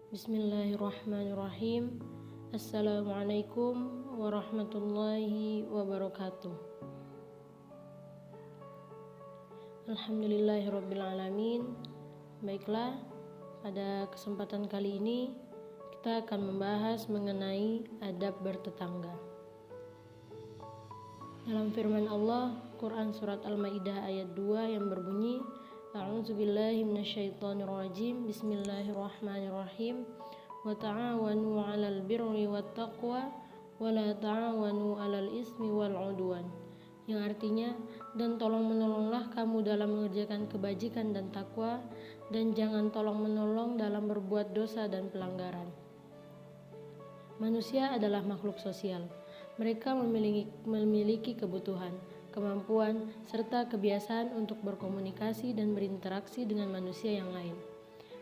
Bismillahirrahmanirrahim. Assalamualaikum warahmatullahi wabarakatuh. Alhamdulillahirrabbilalamin. Baiklah, pada kesempatan kali ini kita akan membahas mengenai adab bertetangga. Dalam firman Allah, Quran Surat Al-Ma'idah ayat 2 yang berbunyi, A'udzubillahi minasyaitonirrajim. Bismillahirrahmanirrahim. Wa ta'awanu 'alal birri wattaqwa wa la ta'awanu 'alal ismi wal 'udwan. Yang artinya, dan tolong menolonglah kamu dalam mengerjakan kebajikan dan takwa, dan jangan tolong menolong dalam berbuat dosa dan pelanggaran. Manusia adalah makhluk sosial. Mereka memiliki kebutuhan, kemampuan, serta kebiasaan untuk berkomunikasi dan berinteraksi dengan manusia yang lain.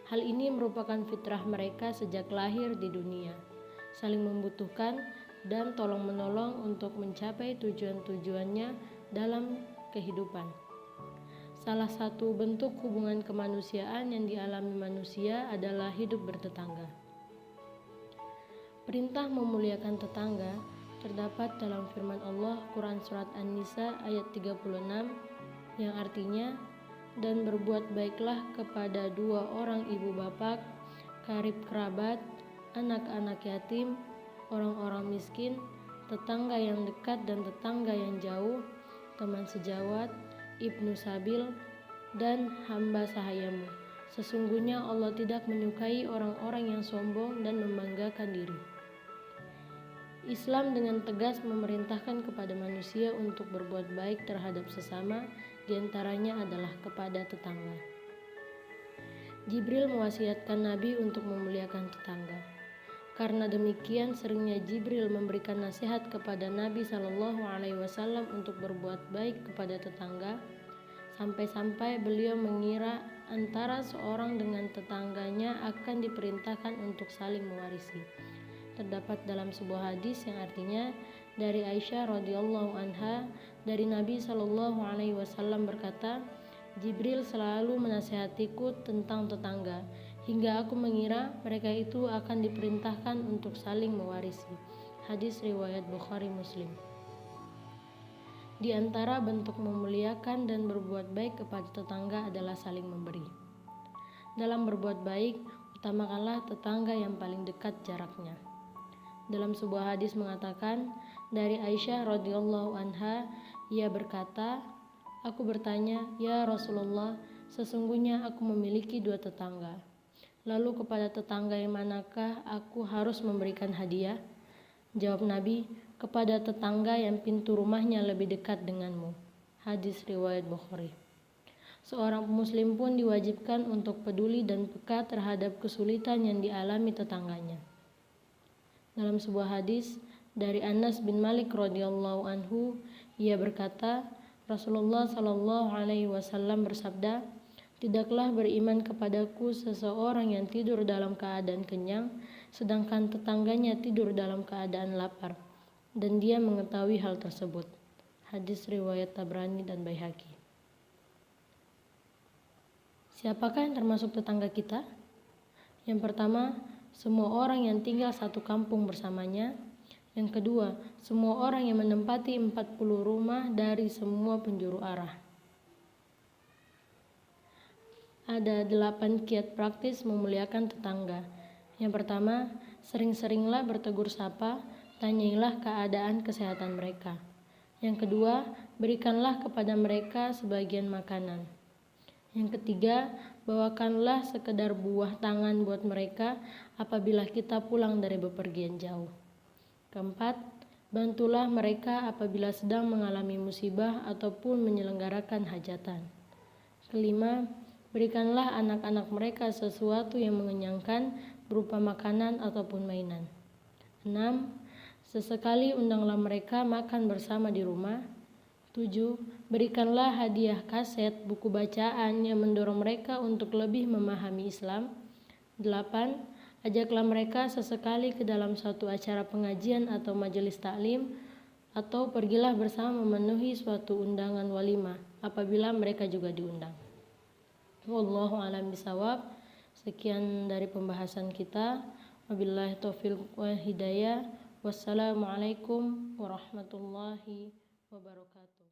Hal ini merupakan fitrah mereka sejak lahir di dunia, saling membutuhkan dan tolong-menolong untuk mencapai tujuan-tujuannya dalam kehidupan. Salah satu bentuk hubungan kemanusiaan yang dialami manusia adalah hidup bertetangga. Perintah memuliakan tetangga terdapat dalam firman Allah Quran Surat An-Nisa ayat 36 yang artinya, dan berbuat baiklah kepada dua orang ibu bapak, karib kerabat, anak-anak yatim, orang-orang miskin, tetangga yang dekat dan tetangga yang jauh, teman sejawat, ibnu sabil, dan hamba sahayamu. Sesungguhnya Allah tidak menyukai orang-orang yang sombong dan membanggakan diri. Islam dengan tegas memerintahkan kepada manusia untuk berbuat baik terhadap sesama, diantaranya adalah kepada tetangga. Jibril mewasiatkan Nabi untuk memuliakan tetangga. Karena demikian, seringnya Jibril memberikan nasihat kepada Nabi SAW untuk berbuat baik kepada tetangga, sampai-sampai beliau mengira antara seorang dengan tetangganya akan diperintahkan untuk saling mewarisi. Terdapat dalam sebuah hadis yang artinya, dari Aisyah radhiyallahu anha, dari Nabi SAW berkata, Jibril selalu menasihatiku tentang tetangga, hingga aku mengira mereka itu akan diperintahkan untuk saling mewarisi. Hadis riwayat Bukhari Muslim. Di antara bentuk memuliakan dan berbuat baik kepada tetangga adalah saling memberi. Dalam berbuat baik, utamakanlah tetangga yang paling dekat jaraknya. Dalam sebuah hadis mengatakan, dari Aisyah radhiyallahu anha, ia berkata, aku bertanya, ya Rasulullah, sesungguhnya aku memiliki dua tetangga. Lalu kepada tetangga yang manakah aku harus memberikan hadiah? Jawab Nabi, kepada tetangga yang pintu rumahnya lebih dekat denganmu. Hadis riwayat Bukhari. Seorang muslim pun diwajibkan untuk peduli dan peka terhadap kesulitan yang dialami tetangganya. Dalam sebuah hadis dari Anas bin Malik radhiyallahu anhu, ia berkata, Rasulullah sallallahu alaihi wasallam bersabda, tidaklah beriman kepadaku seseorang yang tidur dalam keadaan kenyang, sedangkan tetangganya tidur dalam keadaan lapar, dan dia mengetahui hal tersebut. Hadis riwayat Tabrani dan Baihaqi. Siapakah yang termasuk tetangga kita? Yang pertama, semua orang yang tinggal satu kampung bersamanya. Yang kedua, semua orang yang menempati 40 rumah dari semua penjuru arah. Ada 8 kiat praktis memuliakan tetangga. Yang pertama, sering-seringlah bertegur sapa, tanyailah keadaan kesehatan mereka. Yang kedua, berikanlah kepada mereka sebagian makanan. Yang ketiga, bawakanlah sekedar buah tangan buat mereka apabila kita pulang dari bepergian jauh. Keempat, bantulah mereka apabila sedang mengalami musibah ataupun menyelenggarakan hajatan. Kelima, berikanlah anak-anak mereka sesuatu yang mengenyangkan berupa makanan ataupun mainan. 6. Sesekali undanglah mereka makan bersama di rumah. 7. Berikanlah hadiah kaset buku bacaan yang mendorong mereka untuk lebih memahami Islam. 8. Ajaklah mereka sesekali ke dalam suatu acara pengajian atau majelis taklim, atau pergilah bersama memenuhi suatu undangan walimah apabila mereka juga diundang. Wallahu a'lam bishawab. Sekian dari pembahasan kita. Wabillahi taufiq wal hidayah. Wassalamualaikum warahmatullahi wabarakatuh.